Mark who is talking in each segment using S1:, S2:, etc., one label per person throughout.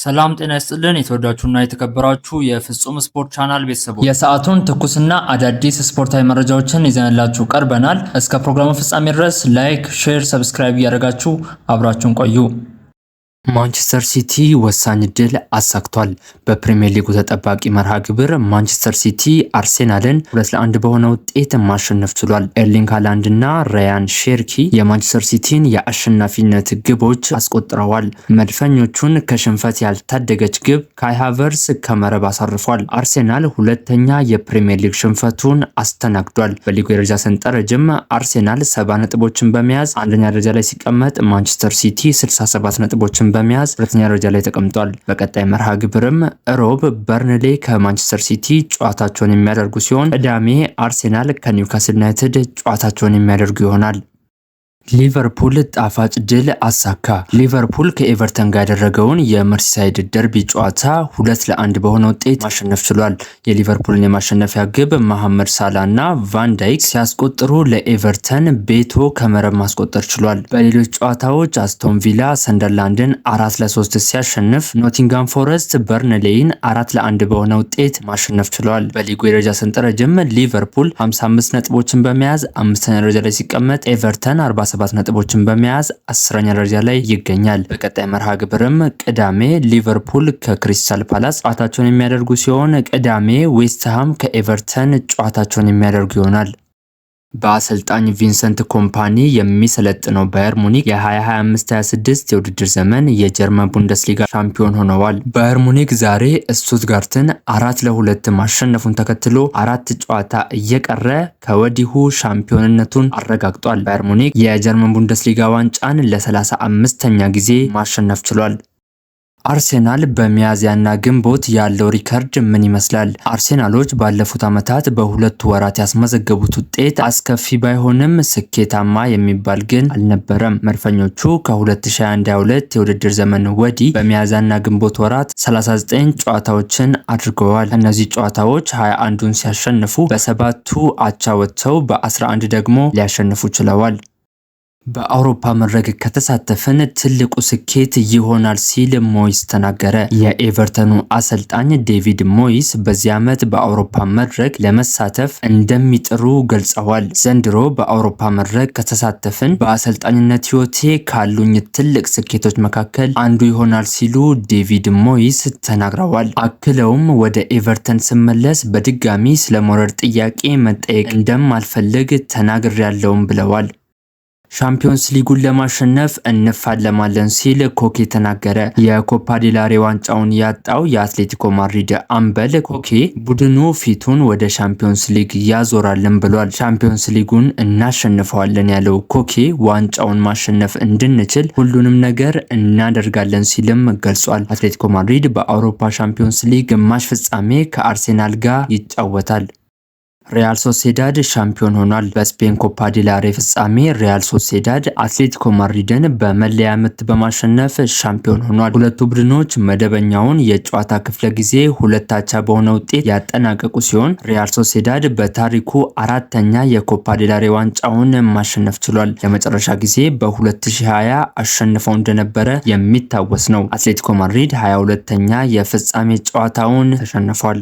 S1: ሰላም ጤና ይስጥልን የተወዳችሁና የተከበራችሁ የፍጹም ስፖርት ቻናል ቤተሰቦች የሰዓቱን ትኩስና አዳዲስ ስፖርታዊ መረጃዎችን ይዘንላችሁ ቀርበናል። እስከ ፕሮግራሙ ፍጻሜ ድረስ ላይክ፣ ሼር፣ ሰብስክራይብ እያደረጋችሁ አብራችሁን ቆዩ። ማንቸስተር ሲቲ ወሳኝ ድል አሳክቷል። በፕሪሚየር ሊጉ ተጠባቂ መርሃ ግብር ማንቸስተር ሲቲ አርሴናልን 2-1 በሆነ ውጤት ማሸነፍ ችሏል። ኤርሊንግ ሃላንድ እና ራያን ሼርኪ የማንቸስተር ሲቲን የአሸናፊነት ግቦች አስቆጥረዋል። መድፈኞቹን ከሽንፈት ያልታደገች ግብ ካይ ሃቨርስ ከመረብ አሳርፏል። አርሴናል ሁለተኛ የፕሪሚየር ሊግ ሽንፈቱን አስተናግዷል። በሊጉ የደረጃ ሰንጠረዥም አርሴናል 70 ነጥቦችን በመያዝ አንደኛ ደረጃ ላይ ሲቀመጥ ማንቸስተር ሲቲ 67 ነጥቦችን በመያዝ ሁለተኛ ደረጃ ላይ ተቀምጧል። በቀጣይ መርሃ ግብርም ሮብ በርንሌ ከማንቸስተር ሲቲ ጨዋታቸውን የሚያደርጉ ሲሆን ቅዳሜ አርሴናል ከኒውካስል ዩናይትድ ጨዋታቸውን የሚያደርጉ ይሆናል። ሊቨርፑል ጣፋጭ ድል አሳካ። ሊቨርፑል ከኤቨርተን ጋር ያደረገውን የመርሲሳይድ ደርቢ ጨዋታ 2-1 በሆነ ውጤት ማሸነፍ ችሏል። የሊቨርፑልን የማሸነፊያ ግብ መሐመድ ሳላ እና ቫን ዳይክ ሲያስቆጥሩ ለኤቨርተን ቤቶ ከመረብ ማስቆጠር ችሏል። በሌሎች ጨዋታዎች አስቶን ቪላ ሰንደርላንድን 4-3 ሲያሸንፍ፣ ኖቲንጋም ፎረስት በርንሌይን 4-1 በሆነ ውጤት ማሸነፍ ችሏል። በሊጉ የደረጃ ሰንጠረዥም ሊቨርፑል 55 ነጥቦችን በመያዝ 5ኛ ደረጃ ላይ ሲቀመጥ ኤቨርተን 47 ነጥቦችን በመያዝ 10ኛ ደረጃ ላይ ይገኛል። በቀጣይ መርሃ ግብርም ቅዳሜ ሊቨርፑል ከክሪስታል ፓላስ ጨዋታቸውን የሚያደርጉ ሲሆን ቅዳሜ ዌስትሃም ከኤቨርተን ጨዋታቸውን የሚያደርጉ ይሆናል። በአሰልጣኝ ቪንሰንት ኮምፓኒ የሚሰለጥነው ባየር ሙኒክ የ2025-26 የውድድር ዘመን የጀርመን ቡንደስሊጋ ሻምፒዮን ሆነዋል። ባየር ሙኒክ ዛሬ ስቱትጋርትን 4-2 ማሸነፉን ተከትሎ 4 ጨዋታ እየቀረ ከወዲሁ ሻምፒዮንነቱን አረጋግጧል። ባየር ሙኒክ የጀርመን ቡንደስሊጋ ዋንጫን ለ35ኛ ጊዜ ማሸነፍ ችሏል። አርሴናል በሚያዝያና ግንቦት ያለው ሪከርድ ምን ይመስላል? አርሴናሎች ባለፉት ዓመታት በሁለቱ ወራት ያስመዘገቡት ውጤት አስከፊ ባይሆንም ስኬታማ የሚባል ግን አልነበረም። መድፈኞቹ ከ2021-22 የውድድር ዘመን ወዲህ በሚያዝያና ግንቦት ወራት 39 ጨዋታዎችን አድርገዋል። ከእነዚህ ጨዋታዎች 21ዱን ሲያሸንፉ በ7ቱ አቻ ወጥተው በ11 ደግሞ ሊያሸንፉ ችለዋል። በአውሮፓ መድረክ ከተሳተፈን ትልቁ ስኬት ይሆናል ሲል ሞይስ ተናገረ። የኤቨርተኑ አሰልጣኝ ዴቪድ ሞይስ በዚህ ዓመት በአውሮፓ መድረክ ለመሳተፍ እንደሚጥሩ ገልጸዋል። ዘንድሮ በአውሮፓ መድረክ ከተሳተፍን በአሰልጣኝነት ሕይወቴ ካሉኝ ትልቅ ስኬቶች መካከል አንዱ ይሆናል ሲሉ ዴቪድ ሞይስ ተናግረዋል። አክለውም ወደ ኤቨርተን ስመለስ በድጋሚ ስለመውረድ ጥያቄ መጠየቅ እንደማልፈልግ ተናግሬያለሁም ብለዋል። ሻምፒዮንስ ሊጉን ለማሸነፍ እንፋለማለን ሲል ኮኬ ተናገረ። የኮፓ ዴላሬ ዋንጫውን ያጣው የአትሌቲኮ ማድሪድ አምበል ኮኬ ቡድኑ ፊቱን ወደ ሻምፒዮንስ ሊግ ያዞራልን ብሏል። ሻምፒዮንስ ሊጉን እናሸንፈዋለን ያለው ኮኬ ዋንጫውን ማሸነፍ እንድንችል ሁሉንም ነገር እናደርጋለን ሲልም ገልጿል። አትሌቲኮ ማድሪድ በአውሮፓ ሻምፒዮንስ ሊግ ግማሽ ፍጻሜ ከአርሴናል ጋር ይጫወታል። ሪያል ሶሴዳድ ሻምፒዮን ሆኗል። በስፔን ኮፓ ዴላሬ ፍጻሜ ሪያል ሶሴዳድ አትሌቲኮ ማድሪድን በመለያ ምት በማሸነፍ ሻምፒዮን ሆኗል። ሁለቱ ቡድኖች መደበኛውን የጨዋታ ክፍለ ጊዜ 2 አቻ በሆነ ውጤት ያጠናቀቁ ሲሆን ሪያል ሶሴዳድ በታሪኩ 4ኛ የኮፓ ዴላሬ ዋንጫውን ማሸነፍ ችሏል። ለመጨረሻ ጊዜ በ2020 አሸንፈው እንደነበረ የሚታወስ ነው። አትሌቲኮ ማድሪድ 22ኛ የፍጻሜ ጨዋታውን ተሸንፏል።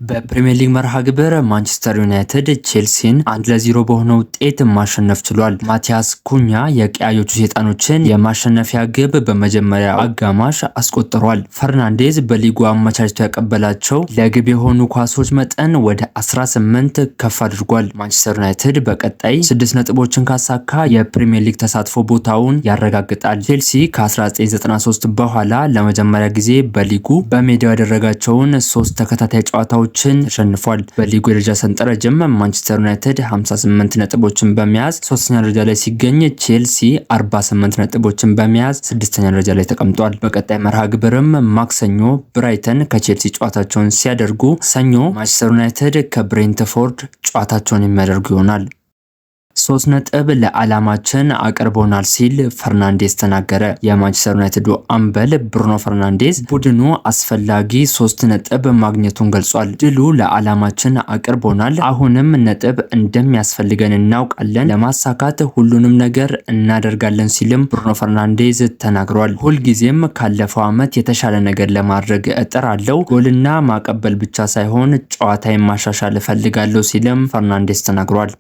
S1: በፕሪሚየር ሊግ መርሃ ግብር ማንቸስተር ዩናይትድ ቼልሲን 1-0 በሆነ ውጤት ማሸነፍ ችሏል። ማቲያስ ኩኛ የቀያዮቹ ሰይጣኖችን የማሸነፊያ ግብ በመጀመሪያ አጋማሽ አስቆጥሯል። ፈርናንዴዝ በሊጉ አመቻችቶ ያቀበላቸው ለግብ የሆኑ ኳሶች መጠን ወደ 18 ከፍ አድርጓል። ማንቸስተር ዩናይትድ በቀጣይ 6 ነጥቦችን ካሳካ የፕሪሚየር ሊግ ተሳትፎ ቦታውን ያረጋግጣል። ቼልሲ ከ1993 በኋላ ለመጀመሪያ ጊዜ በሊጉ በሜዳው ያደረጋቸውን 3 ተከታታይ ጨዋታዎች ተሸንፏል። በሊጉ የደረጃ ሰንጠረዥም ማንቸስተር ዩናይትድ 58 ነጥቦችን በመያዝ 3ኛ ደረጃ ላይ ሲገኝ ቼልሲ 48 ነጥቦችን በመያዝ 6ኛ ደረጃ ላይ ተቀምጧል። በቀጣይ መርሃ ግብርም ማክሰኞ ብራይተን ከቼልሲ ጨዋታቸውን ሲያደርጉ፣ ሰኞ ማንቸስተር ዩናይትድ ከብሬንትፎርድ ጨዋታቸውን የሚያደርጉ ይሆናል። 3 ነጥብ ለዓላማችን አቅርቦናል ሲል ፈርናንዴዝ ተናገረ። የማንቸስተር ዩናይትድ አምበል ብሩኖ ፈርናንዴዝ ቡድኑ አስፈላጊ 3 ነጥብ ማግኘቱን ገልጿል። ድሉ ለዓላማችን አቅርቦናል፣ አሁንም ነጥብ እንደሚያስፈልገን እናውቃለን፣ ለማሳካት ሁሉንም ነገር እናደርጋለን ሲልም ብሩኖ ፈርናንዴዝ ተናግሯል። ሁልጊዜም ካለፈው ዓመት የተሻለ ነገር ለማድረግ እጥራለሁ፣ ጎልና ማቀበል ብቻ ሳይሆን ጨዋታዬን ማሻሻል እፈልጋለሁ ሲልም ፈርናንዴዝ ተናግሯል።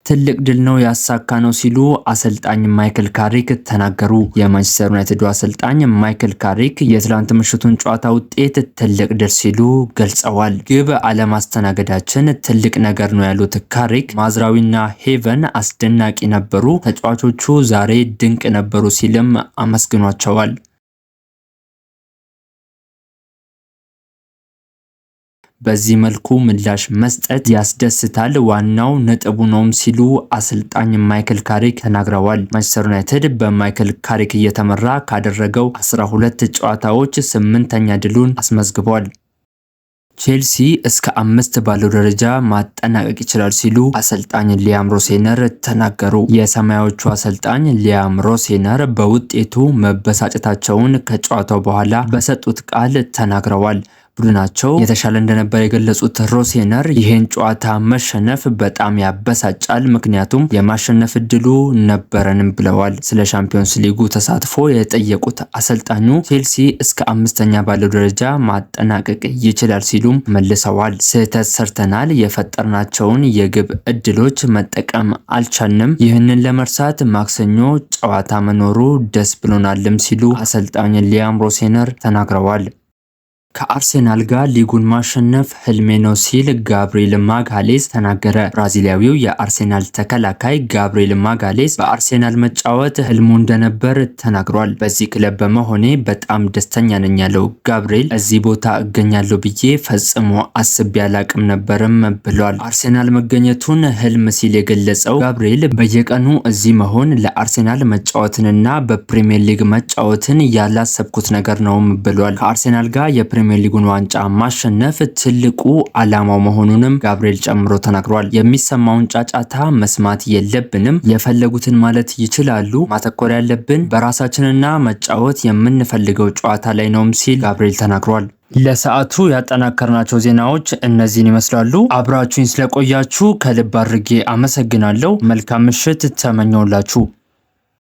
S1: ትልቅ ድል ነው ያሳካነው ሲሉ አሰልጣኝ ማይክል ካሪክ ተናገሩ። የማንቸስተር ዩናይትድ አሰልጣኝ ማይክል ካሪክ የትላንት ምሽቱን ጨዋታ ውጤት ትልቅ ድል ሲሉ ገልጸዋል። ግብ አለማስተናገዳችን ትልቅ ነገር ነው ያሉት ካሪክ ማዝራዊና ሄቨን አስደናቂ ነበሩ፣ ተጫዋቾቹ ዛሬ ድንቅ ነበሩ ሲልም አመስግኗቸዋል። በዚህ መልኩ ምላሽ መስጠት ያስደስታል፣ ዋናው ነጥቡ ነውም ሲሉ አሰልጣኝ ማይክል ካሪክ ተናግረዋል። ማንቸስተር ዩናይትድ በማይክል ካሪክ እየተመራ ካደረገው 12 ጨዋታዎች 8ኛ ድሉን አስመዝግቧል። ቼልሲ እስከ 5 ባለው ደረጃ ማጠናቀቅ ይችላል ሲሉ አሰልጣኝ ሊያም ሮሴነር ተናገሩ። የሰማያዊዎቹ አሰልጣኝ ሊያም ሮሴነር በውጤቱ መበሳጨታቸውን ከጨዋታው በኋላ በሰጡት ቃል ተናግረዋል። ቡድናቸው የተሻለ እንደነበር የገለጹት ሮሴነር ይሄን ጨዋታ መሸነፍ በጣም ያበሳጫል፣ ምክንያቱም የማሸነፍ እድሉ ነበረንም ብለዋል። ስለ ሻምፒዮንስ ሊጉ ተሳትፎ የጠየቁት አሰልጣኙ ቼልሲ እስከ 5ኛ ባለው ደረጃ ማጠናቀቅ ይችላል ሲሉም መልሰዋል። ስህተት ሰርተናል፣ የፈጠርናቸውን የግብ እድሎች መጠቀም አልቻልንም። ይህንን ለመርሳት ማክሰኞ ጨዋታ መኖሩ ደስ ብሎናልም ሲሉ አሰልጣኝ ሊያም ሮሴነር ተናግረዋል። ከአርሴናል ጋር ሊጉን ማሸነፍ ህልሜ ነው ሲል ጋብሪኤል ማጋሌስ ተናገረ። ብራዚሊያዊው የአርሴናል ተከላካይ ጋብሪኤል ማጋሌስ በአርሴናል መጫወት ህልሙ እንደነበር ተናግሯል። በዚህ ክለብ በመሆኔ በጣም ደስተኛ ነኝ ያለው ጋብሪኤል እዚህ ቦታ እገኛለሁ ብዬ ፈጽሞ አስቤ አላቅም ነበርም ብሏል። አርሴናል መገኘቱን ህልም ሲል የገለጸው ጋብሪኤል በየቀኑ እዚህ መሆን ለአርሴናል መጫወትንና በፕሪሚየር ሊግ መጫወትን ያላሰብኩት ነገር ነውም ብሏል። ከአርሴናል ጋር የፕሪሚየር ሊጉን ዋንጫ ማሸነፍ ትልቁ ዓላማው መሆኑንም ጋብሪኤል ጨምሮ ተናግሯል። የሚሰማውን ጫጫታ መስማት የለብንም፣ የፈለጉትን ማለት ይችላሉ። ማተኮር ያለብን በራሳችንና መጫወት የምንፈልገው ጨዋታ ላይ ነውም ሲል ጋብሪኤል ተናግሯል። ለሰዓቱ ያጠናከርናቸው ዜናዎች እነዚህን ይመስላሉ። አብራችሁኝ ስለቆያችሁ ከልብ አድርጌ አመሰግናለሁ። መልካም ምሽት ተመኘውላችሁ።